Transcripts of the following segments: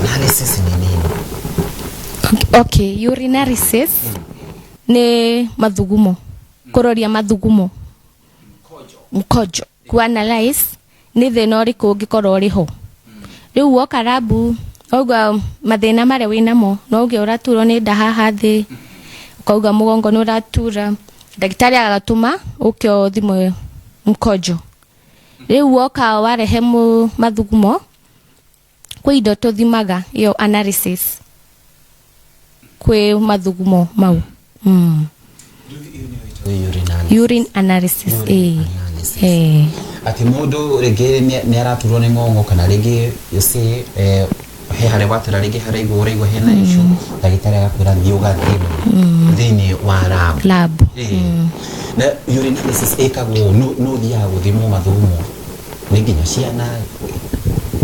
urinalysis ni nini? Okay, urinalysis ni mathugumo. Kuroria mathugumo. Mkojo. Kuanalyze ni thina uriku ungikorwo uri ho. Riu woka labu auga mathina mare winamo no uge uraturwo ni nda haha thi ukauga mugongo ni uratura daktari agatuma ukyo thimo mkojo. Riu woka warehe mathugumo kwi indo tuthimaga iyo analysis kwi mathugumo mau. Urine analysis. Ati mundu rege ni araturwo ni ngongo kana rege yose he hare watera rege hare igore igwe hena issue dagitari agakwira thiuga thini wa lab. Na urinalysis ekagwo no thia guthimwo mathugumo ni nginya ciana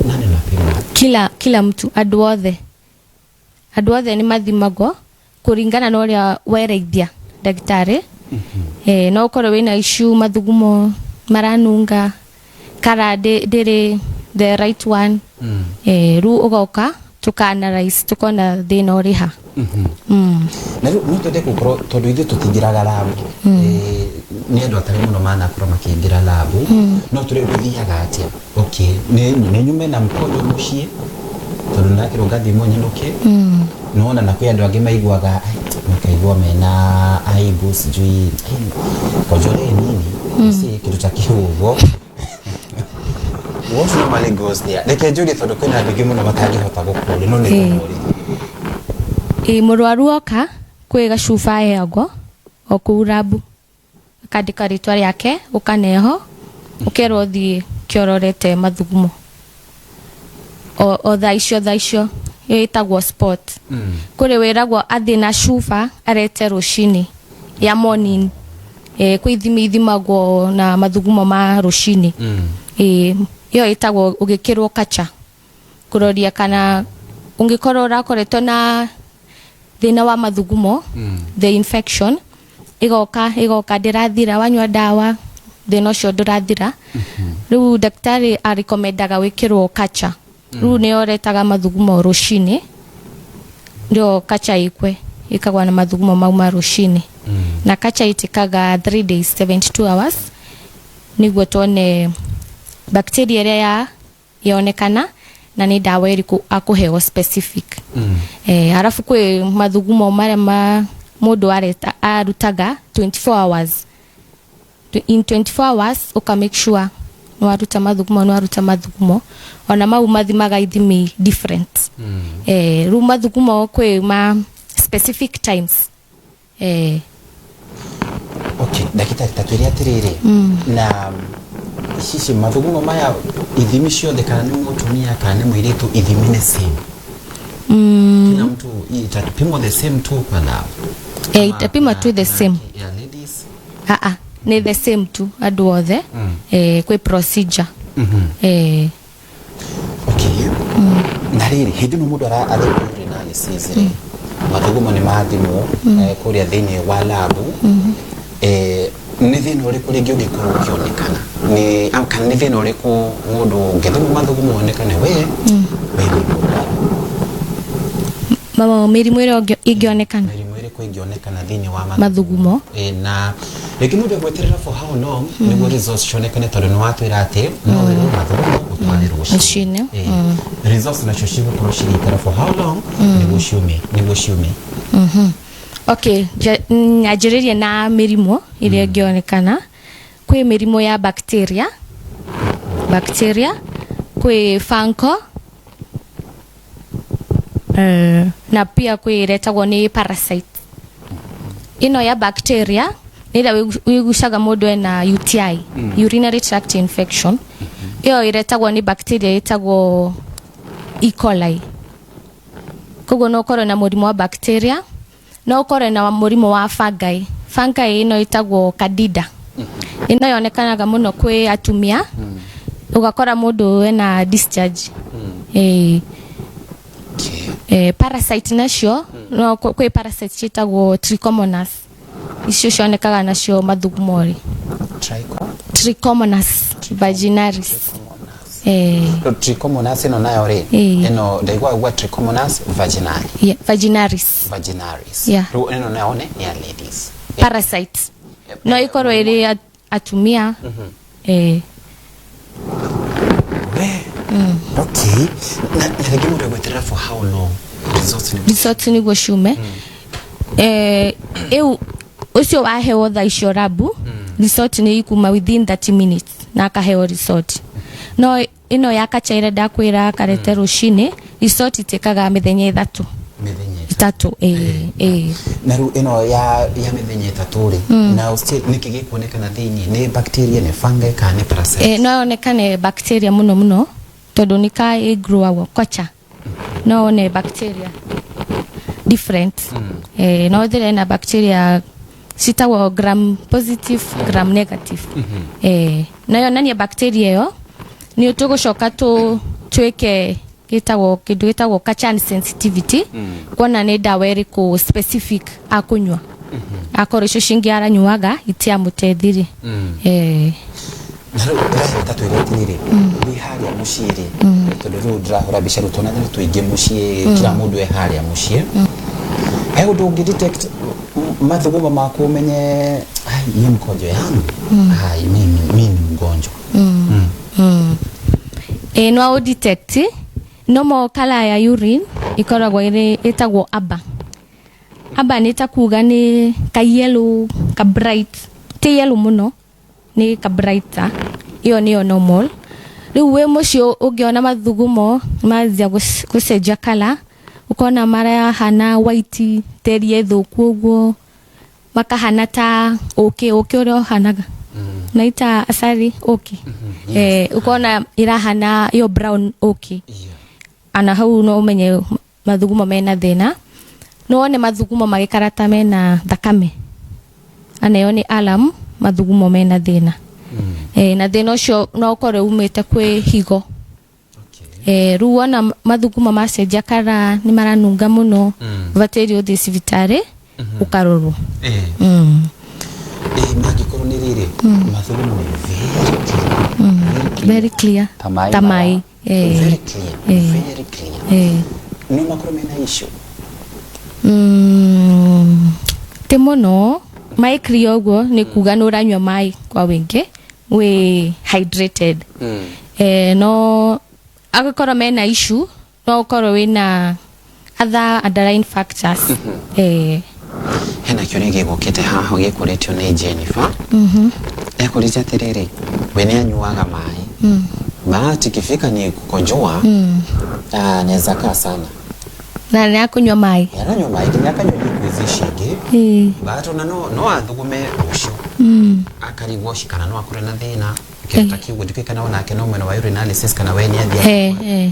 nani napima kila mtu andu othe ni mathimagwo kuringana na uria wereithia dagitari. No ukorwo wina issue mathugumo maranunga kara dere the right one. Ru ugoka tukanalyze tukona thina uri ha. Na ru nutode gukoro tondu ithu tutingiraga lab. Ni andu atari muno mana akoro makingira lab. No turi guthiaga atia? Okay, ni nyume na mkojo mucii tondu nakiro Guthimwo nyinuke. Nona na kwi andu angi maiguaga makaigua mena aibu sijui kojole nini si kitu cha kihugo. What normally goes there? Like juri tondu kwina andu angi muno matangihota gukuri no ni kumuri. Murwaru oka kwi gacuba eago oku labu akandika ritwa riake ukaneho ukerwo thie kiororete mathugumo o thaicio itagwo spot. Kuri wiragwo athi na cuba arete rucini ya morning kwi ithimagwo na mathugumo ma rucini. Iyo itagwo ugikirwo kacha kuroria kana ungikorwo urakoretwo na thina wa mathugumo the infection igoka ndirathira wanywa dawa thina ucio ndurathira. Riu daktari arekomendaga wikirwo kacha. Riu ni oretaga mathugumo rucini ndio kacha ikwe ikagwa na mathugumo mauma rucini. Na kacha itikaga 3 days 72 hours niguo tuone bacteria ria yaonekana na ni dawa iriku akuhewa specific. Halafu kwe mathugumo mare mundu arutaga 24 hours. In 24 hours uka make sure no aruta mathugumo ona mau mathimaga ithimi different. Ru mathugumo kwe ma specific times. Okay, dakitari taturia atiriri na sisi mathugumo maya ithimi ciothe kana ni mutumia kana ni mwiritu ithimi ni same. Kila mtu itapimwa the same tu kwa lab. Itapimwa tu the same. Yeah, ladies. Ni the same tu adu othe. Kwe procedure. Okay. Na riri hindi no mundu ara urinalysis mathugumo ni mathimwo kuria thini wa lab. Ni thina uriku ringi ungikorwo ukionekana ni kana ni thina uriku mundu ngithimwo mathugumo onekane we mama mirimu iro igionekana ingionekana thini wa mathugumo. Na rigi mundu agweterera for how long niguo results cionekane tondu ni watwira ati no we mathugumo utwarirwo rucini. Results nacio cigũkorwo cirikara for how long niguo ciume. Okay, njaririe na mirimo ile ngionekana kwi mirimo ya bacteria kwi fungal na pia kwi retagwo ni parasite. Ino ya bacteria nila wigucaga mundu na UTI, urinary tract infection. Iyo iretagwo ni bacteria itagwo E. coli. Koguo no korwo na murimo wa bacteria no korwo na murimo wa fungi. Fungi ino itagwo candida. Ino yonekanaga muno kwi atumia. Ugakora mundu ena discharge. Parasite nacio no kwi parasite chitagwo trichomonas. Icio cionekaga nacio mathugumori. Trichomonas vaginalis. Trichomonas ino nayo ri ino ndaigwa Trichomonas vaginalis. Vaginalis. Ino nayo ni ya ladies. Parasites. No ikoro iri atumia. Okay. Na gimu de wetera for how long? Results ni go shume. Usio wa hewa tha icio rabu. Resort ni ikuma within 30 minutes na akahewa resort. No ino yakachaira ndakwira karete rushini resort itekaga mithenya 3. Na ru ino ya mithenya 3 ri na still nikige kuonekana thini ni bacteria ni fungi kana ni parasite. No onekane bacteria muno todo nika grow kwacha. No ne bacteria different. No there na bacteria sitawa gram positive gram negative. Nayo nani ya bacteria yo ni utogoshoka to tweke kidu itawo kachan sensitivity kwana ne dawa eriko specific akunywa akoresho shingi aranyuaga itia mutethiri. Tatu iretiri ni hali ya mushiri todo ndra bisharu tona tuige mushie kila mundu e hali ya mushie do detect Mathugumo mako menye hii mkojo yangu mimi mgonjwa. No detect no mo kala ya urine ikoragwo ire etagwo aba ni takuga ni ka yellow ka bright te yellow muno ni ka brighter iyo ni normal. Riu we mucio ungiona Mathugumo mazia gucenjia kala ukona mara hana white terie thuku uguo makahana ta oro hanaga naita asari ukona irahana yo brown ana hau no menye Mathugumo mena thina no one Mathugumo magikarata mena thakame ana yo ni alarm Mathugumo mena thina na thina ucio no ukore umite kwi higo. Ruwa na Mathugumo macenjia kara ni maranunga muno vaterio de civitare ukaruru. Magikoro ni riri Mathugumo very clear. Tamai. Very clear. No makoro mena issue. Temono mai clear ugo ni kuga no ranywa mai kwa wingi we hydrated. No agakora mena issue no ukoro wina other underlying factors. Hena kyonege gokete haho gekuretio ni Jennifer. Ekurija terere wene anyuaga mai. Bahati kifika ni kukojoa anaweza kaa sana. Na nakunywa mai. Yananywa mai kinyakanywa kwizishige. Bahati no athugume ucio. Akarigoshi kana no akore na thina. Kitaki gudikika na ona keno mwena wa urinalysis kana weni athia.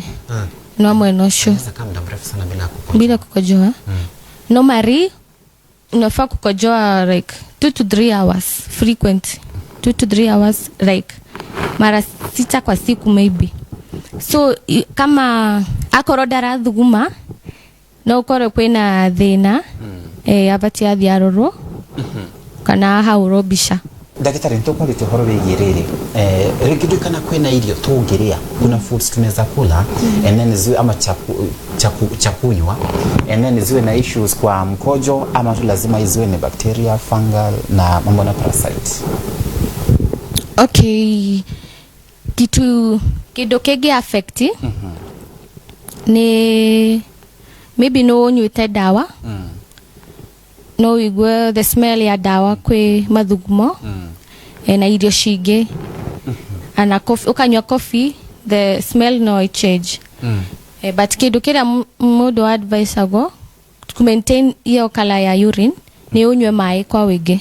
No mwena ucio. Sasa kama muda mrefu sana bila kukojoa. No mari unafaa kukojoa like 2 to 3 hours frequent. 2 to 3 hours like mara 6 kwa siku maybe. So kama akorodara thuguma no ukore kwina thina abatia thiaroro kana haurobisha. Daktari ntoko litohoro wigiriri rigidu kana kwena irio tungiria kuna foods tunaweza kula and then ziwe ama chakunywa and then ziwe na issues kwa mkojo ama tu lazima iziwe ni bacteria fungal na mambo na parasite. Okay, kido kege affect ni maybe no nyuite dawa no igwe the smell ya dawa kwe Mathugumo na irio shige ana coffee ukanywa coffee the smell no change but kido kira mudo advice ago to maintain iyo kala ya urine ni unywe mai kwa wege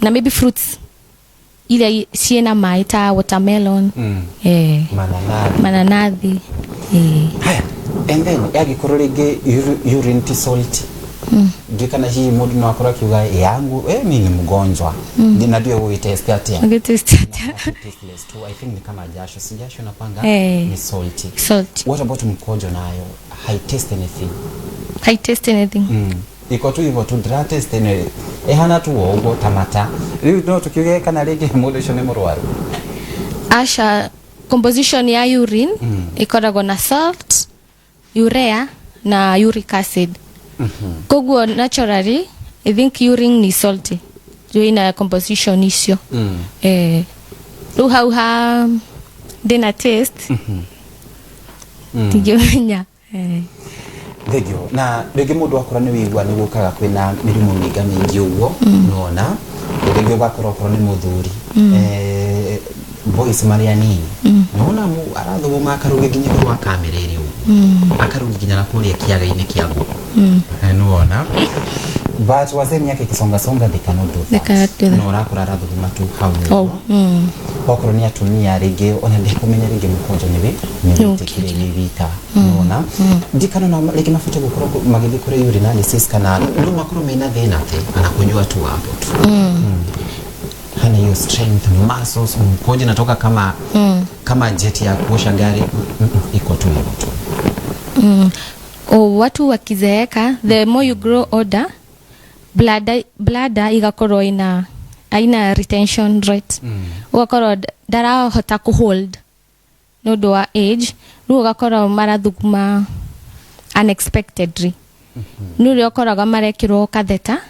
na maybe fruits ile siena mai ta watermelon mananathi haya and then yagikororege urine salt Dikana hii mudu na wakura kiuga yangu mimi ni mgonjwa na ndio uitest atia test tasteless too. I think ni kama jasho si jasho napanga ni salty. What about mkojo nayo high taste anything iko tu hivyo tu dry taste ni hana tu ugo tamata leo ndo tukiweka kana lege mudu shone murwaru asha composition ya urine ikoragwo na salt, urea na uric acid. Koguo naturally I think urine ni salty joina composition icio. Ruha dena taste tigimenya Thegio na rege mundu akora ni wigwa ni gukaga kwina mirimu mingi uguo nona rege bakora okoro ni muthuri boys mariani nona mu aratho makaruge ginya kwa kamera iri uguo akaruge ginya na kuria kiaga-ini kiago nona but wasemi yake kisonga they cannot do that no rakora aratho matu hau okoro ni atumia rege ona ndikumenya rege mukonjo ni tikire ni vita nona ndikana na rege mafuta gukoro magithi kure urinalysis kana no makoro mena thina te anakunywa tu hapo tu hana hiyo strength muscles mkonjo natoka kama jet ya kuosha gari iko tu hivyo tu. Watu wakizeeka the more you grow older bladder igakorwo aina retention rate ugakorwo darahota ku hold no do age no ugakorwo marathuguma unexpectedly no riokoraga marekirwo katheta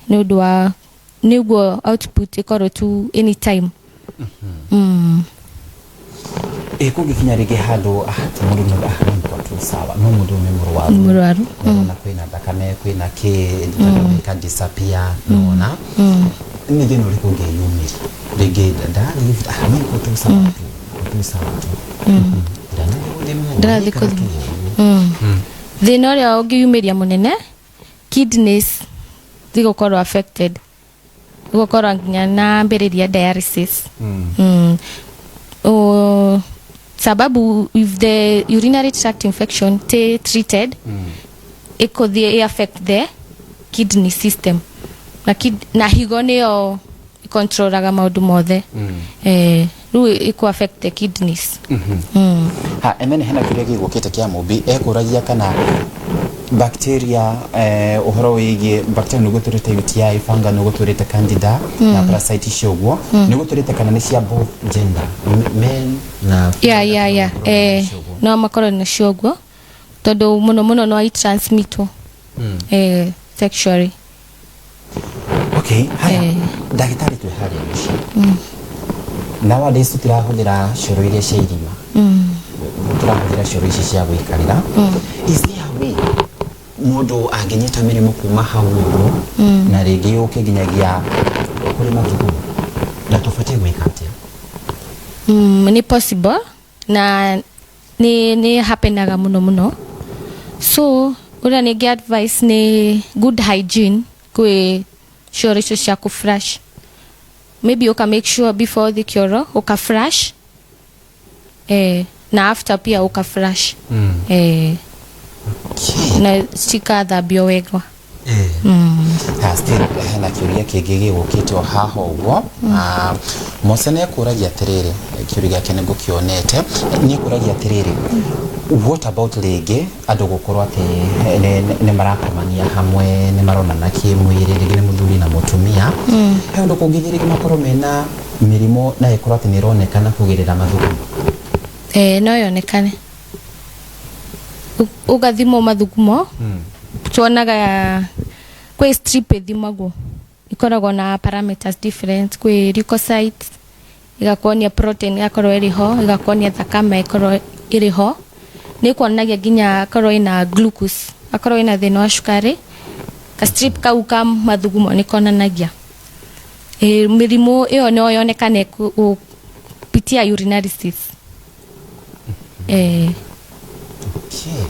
no do niguo output ikorwo tu anytime kugikinya rege hado ahati mundu no ahani tu sawa no mundu memurwaru na kwina thakame kwina ka disappear nona ni thino riko ngeyumira rege ndari ahani ko tu sawa tu ndara thiko thino ria ungiyumiria munene kidneys zigokorwo affected ugokorwo nginya na mbiriria dialysis sababu if the urinary tract infection treated it could affect the kidney system na higo niyo controlaga maundu mothe ru iko affect the kidneys and then hena kile gigukite kia mubi ekuragia kana bacteria uhoro wigi bacteria nugo turite UTI funga nugo turite candida na parasite shogwo nugo turite kana ni cia both gender men na no makoro na shogwo todo muno no I transmit sexually. Okay, haya daktari tu hali nowadays turahudira shoro ile sheirima turahudira shoro ici cia gwikarira is there a way mundu angenyita mirimo kuma hau na rege yoke ginyagia kuri Mathugumo na tofauti gwikate ni possible na ni happenaga muno so ura ni advice ni good hygiene kwe shoro icio cia ku fresh maybe you can make sure before the cure uka fresh na after pia uka fresh na cikathabio wega still hena kiuria kingigi gukite o haho uguo mosene kuragia atiriri kiuria kene gukionete ni kuragia atiriri what about rege andu gukorwo ati ne marakomania hamwe ne maronana kimwiri rege ne muthuri na mutumia he undu kungigirigi makoro mena mirimo na ikorwo ati ni ronekana kugirira Mathugumo no yonekane Guthimwo Mathugumo tuonaga kwe strip ethimagwo ikoragwo na parameters different kwe leukocytes igakonia protein igakorwo iriho igakonia thakame ikorwo iriho ni kuonagia ginya akorwo ina glucose akorwo ina thina wa shukari ka strip kau ka Mathugumo ni konanagia mirimo iyo no yonekane kupitia urinalysis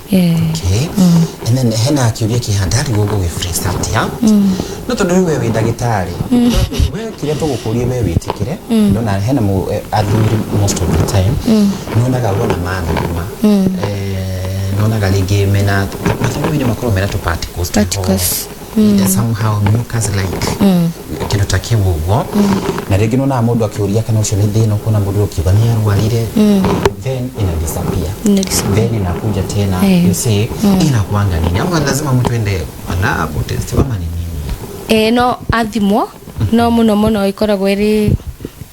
Okay. And then hena kiuria kihandari gogo we free start ya no tondu we ndagitari we kire tugukurie we witikire no na hena mu athuri most of the time no ndaga wona Mathugumo no ndaga ligi mena Mathugumo ni makoro mena to particles somehow mucus like kino takiwo ugo na rege no na mundu akiuria kana ucio ni thina kuna mundu ukibania arwarire then ina disappear then inakuja tena you see inakuanga nini ama lazima mtu ende anapo test kama ni nini no athimwo no muno ikoragwo iri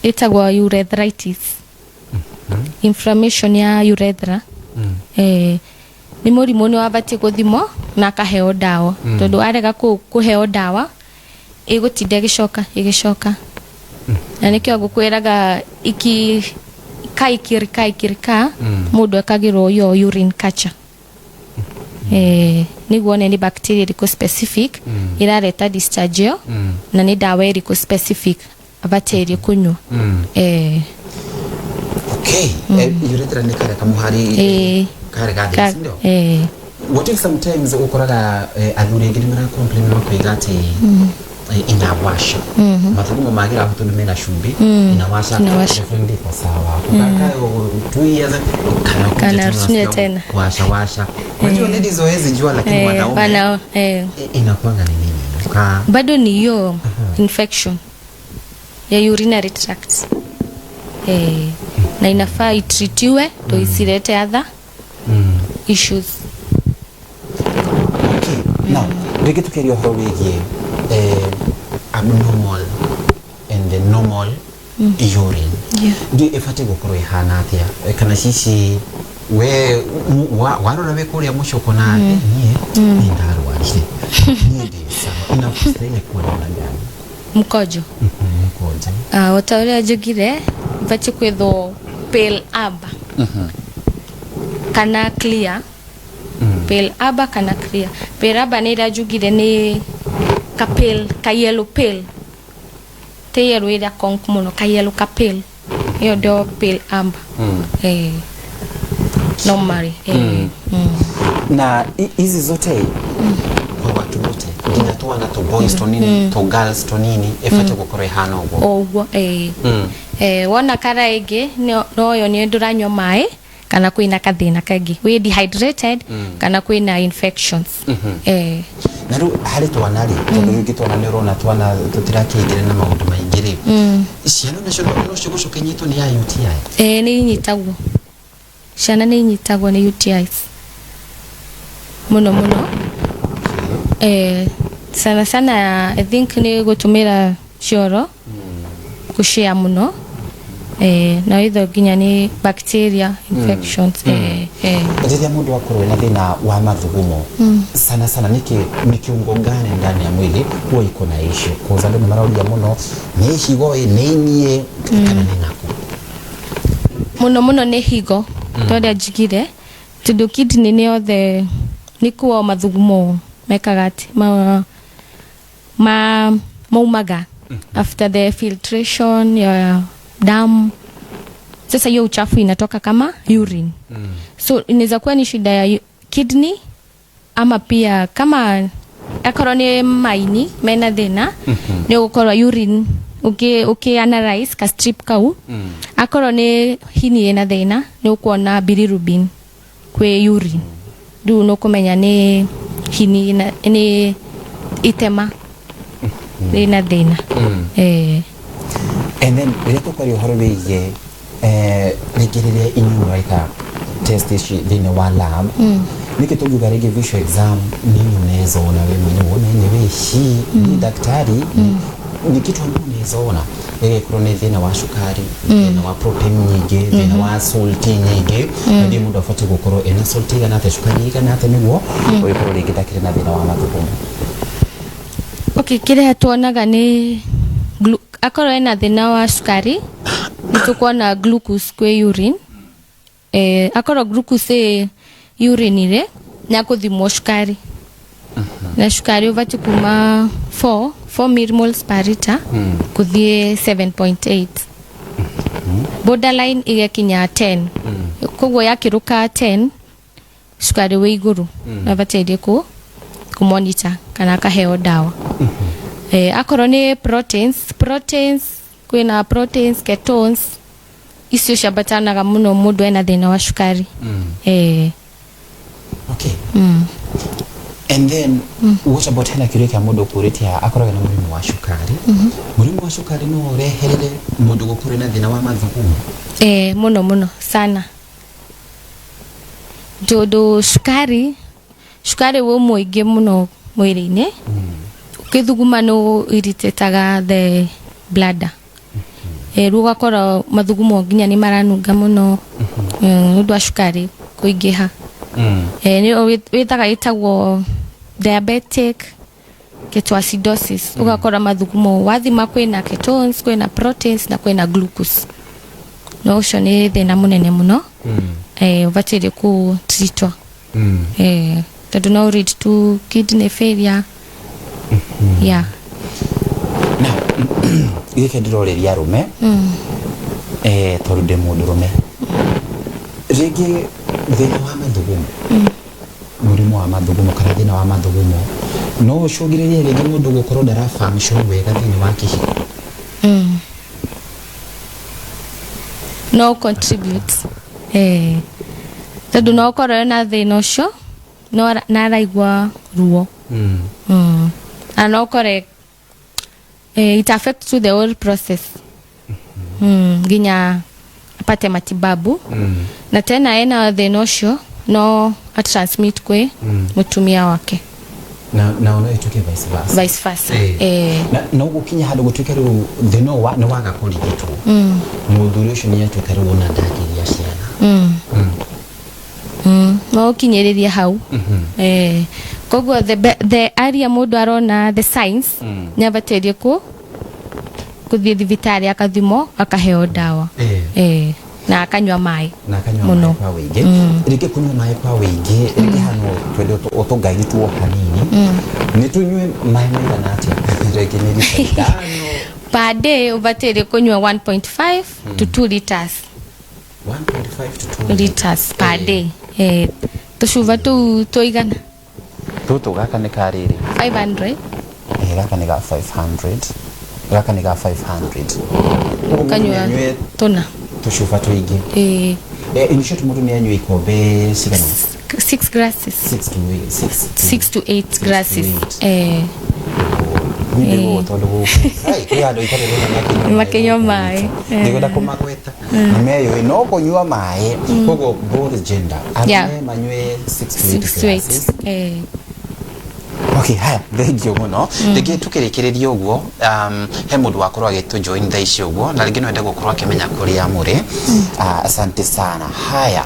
itagwa urethritis inflammation ya urethra ni murimu ni wabati guthimo na kaheo dawa tondu arega kuheo dawa igutinde igicoka na nikyo gukwiraga kaikirika mundu akagirwo yo urine culture niguo ni bacteria iriku specific irareta discharge na ni dawa iriku specific abateri kunywa okay urethra ni kare kamuhari kare gadi ndio what if sometimes ukoraga athuri ngiri mara complain no kuigati inawasha Mathugumo magira hutu mena shumbi inawasha definitely kwa sawa ukakayo tuiaza kana rudia tena washa unajua ndio zoezi jua lakini wanaume inakuanga ni nini bado ni hiyo infection ya urinary tract na inafaa itritiwe to isirete other issues. Okay, now rege tukerio hawegi abnormal and the normal urine ndio ifate gukoro ihana atia kana sisi we warora we kuria mushoko na nie ni ndarwaje nie ndisa inafustele kwa ndani mkojo wataure ajugire vache kwetho pale aba kana clear pale aba kana clear pale aba ni rajugire ni ka yellow pale te yellow ida konk muno ka yellow ka pale yo do pale aba normally na hizi zote kwa watu wote inatoa na to boys to nini to girls to nini efate gukore hana ogwo wona kara ege no yo ni nduranywa mai kana kwina kathina kagi we dehydrated kana kwina infections naru hali twanari tondu ngitona ni rona twana tutirakigire na maundu maingiri ciana no cio kenyito ni ya UTI ni nyitagwo ciana ni nyitagwo ni UTIs muno sana I think ni gutumira cioro kushia muno na itho ginya ni bacteria infections Ndiye mundu akorwe na thina wa mathugumo sana ni kiungo gani ndani ya mwili huwa iko na issue kwa sababu maraudi muno ni higo ni nie kana ni naku muno ni higo tondu jigire tundu kidney ni othe ni kuo mathugumo mekagati maumaga after the filtration ya damu sasa hiyo uchafu inatoka kama urine so inaweza kuwa ni shida ya kidney ama pia kama akoro ni maini mena thina ni gukora urine analyze ka strip kau akoro ni hini ena thina ni ukuona bilirubin kwe urine du no kumenya ni hini ni itema ena thina and then leto kwa horobe regerere inyumaika test ishi thina wa lab nikitogu garege visual exam nini unaweza ona wewe mwenyewe unaona wewe shi ni daktari ni kitu unaweza ona krone thina wa sukari thina wa protein nyingi thina wa salt nyingi ndio muda afate gukoro ena salt igana ate sukari igana ate niguo uyikoro rikitakire na thina wa mathugumo okay kile tuonaga ni akoro ena thina wa sukari nituko na glucose kwe urine akoro glucose urine ile na kuthimwo sukari na sukari uvati kuma 4 millimoles per liter kuthie 7.8 borderline igekinya 10 kogwo yakiruka 10 sukari we iguru na vateide ku monitor kana kaheo dawa akoro ni proteins kwina proteins ketones isio shabatanaga muno mundu ena thina wa sukari okay and then what about hena kireka mundu kuritia akoro na murimu wa sukari murimu wa sukari no reherere mundu gukure na thina wa mathugumo muno sana jodo sukari wo moige muno mwirine ukithuguma no irritataga the bladder rugakora mathugumo nginya ni maranunga muno ndu wa cukari kuingiha ni witaga itagwo diabetic ketoacidosis ugakora mathugumo wathima kwina ketones kwina proteins na kwina glucose no ucio ni thina munene muno ubatire ku treatwa tondu no lead to kidney failure yeah na gike ndirore ya rume torude mundu rume rigi thina wa mathugumo murimo wa mathugumo kana thina wa mathugumo no ucungiririe rigi mundu gukorwo ndara function wega thini wa kihiko no contribute tondu no korwo na thina ucio no naraigua ruo and no correct it affects to the whole process ginya apate matibabu na tena ena thina ucio no transmit kwe mutumia wake na unaituke vice versa na ugukinya hado gutuke ru thina wa no waga kurigitwo muthuri ucio ni atuke ru na ndakiria ciana no kinyeriria hau koguo the area mundu arona the signs nyabaterie kuthie thibitari akathimo akaheo dawa na akanywa mai muno kwa wingi rike kunywa mai kwa wingi rike hano twende otogairi tuo hanini ni tunywe mai maigana atia rike ni litano per day ubaterie kunywa 1.5 to 2 liters 1.5 to 2 liters per day tushuva tuigana toto gaka ni kariri 500 gaka ni ga 500 gaka ni ga 500 ukanywa tona tushuva tuigi initiate mudu ni anywe ikombe sigana 6 glasses 6 to 8 glasses ni todo ai ya do ikare na makenyo mai ndigoda kumakweta nimeyo no kunywa mai kogo both gender ame manywe 6 to 8 okay haya thegio muno ndege tukirekereria uguo he mundu wakorwa gitu join thaici uguo na ringi no enda gukorwa akimenya kuri amure asante sana haya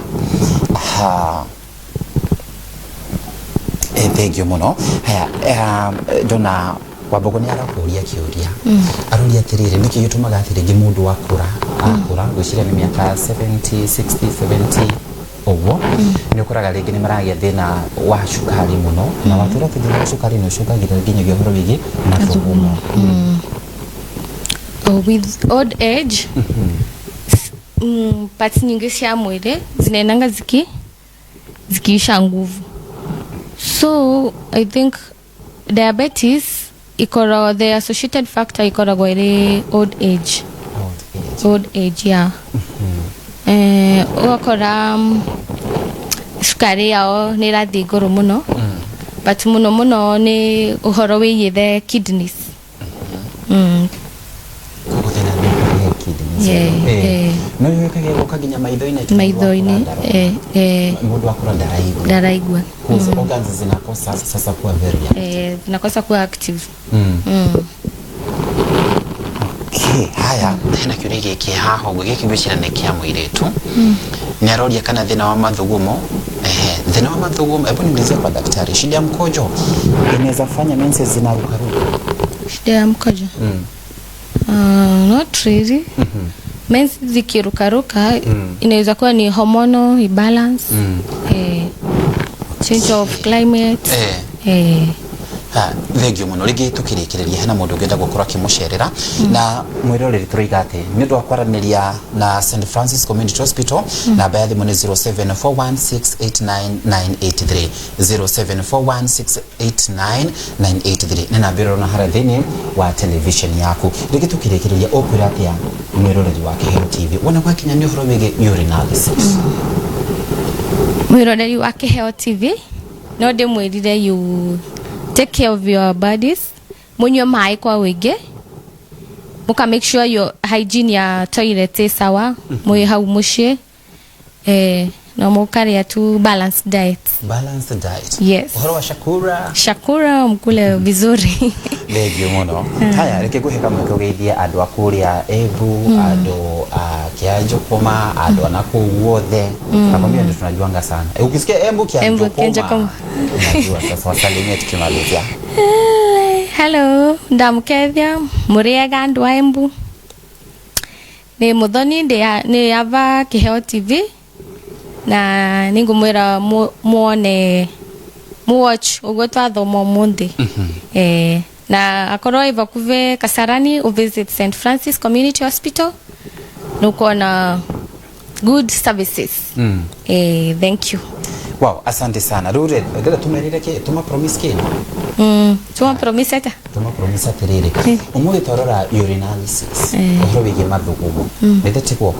thegio muno haya dona wabogo ni arakuria kiuria aruria tirire niki gitumaga atirigi mundu wakura gwicira ni miaka 70 60 70 owo ni ukuraga ringi ni maragia thina wa cukari muno na watura thina wa cukari no cukagira nginya gihoro wigi mathugumo with old age parts nyingi cia mwili zinaenanga zikiisha nguvu, so I think diabetes ikora the associated factor ikora gwere old age yeah wakora sukari yao ni rathi iguru muno but muno ni uhoro wiye the kidneys no yekage gokaginya maitho-ini mundu akora ndaraigua organs zinakosa sasa kuwa very zinakosa kuwa active okay haya na kiurege ki haho gugiki gwicira ne kia mwiretu ni aroria kana thina wa mathugumo thina wa mathugumo hebu niulize kwa daktari, shida ya mkojo inaweza fanya menses zinarukaruka? Shida ya mkojo not really menses zikirukaruka inaweza kuwa ni hormonal imbalance change of climate thegio muno rigi tukirikireria hena mundu ngenda gukora kimucerera na mwiroreri turoigate ni ndo akwaraniria na St Francis Community Hospital na baadhi mone 0741689983 0741689983 nina biro na harathini wa television yaku rigi tukirikireria okurati ya mwiroreri wa Kehero TV wana kwa kinya ni horo wege urinalysis mwiroreri wa Kehero TV no de mwirire you take care of your bodies, munywe mai kwa wingi, muka make sure your hygiene ya toilet is sawa, mwe hau mushie na mukaria tu balanced diet. Balanced diet. Yes. Uhoro wa Shakura mkule vizuri. Legio muno. Haya reke guhe kamwe kugeithia andu akuria Embu, andu Kianjo koma, andu anaku guothe. Nakwambia ndio tunajuanga sana. Ukisikia Embu Kianjo koma. Unajua sasa wasalimia tukimalizia. Hello, ndamukethia muriega andu a Embu. Ni muthoni ni ava Kiheo TV na ningumwira muone watch ugo twathoma mundi. Na akorwo ivakuve Kasarani u visit St Francis Community Hospital nuko na good services. Thank you. Wow, asante sana. Rure, dada tumerire ke tuma promise ke. Tuma promise ata. Tuma promise atirire. Umuthi torora urinalysis. Ohro bige Mathugumo. Nete tikwo.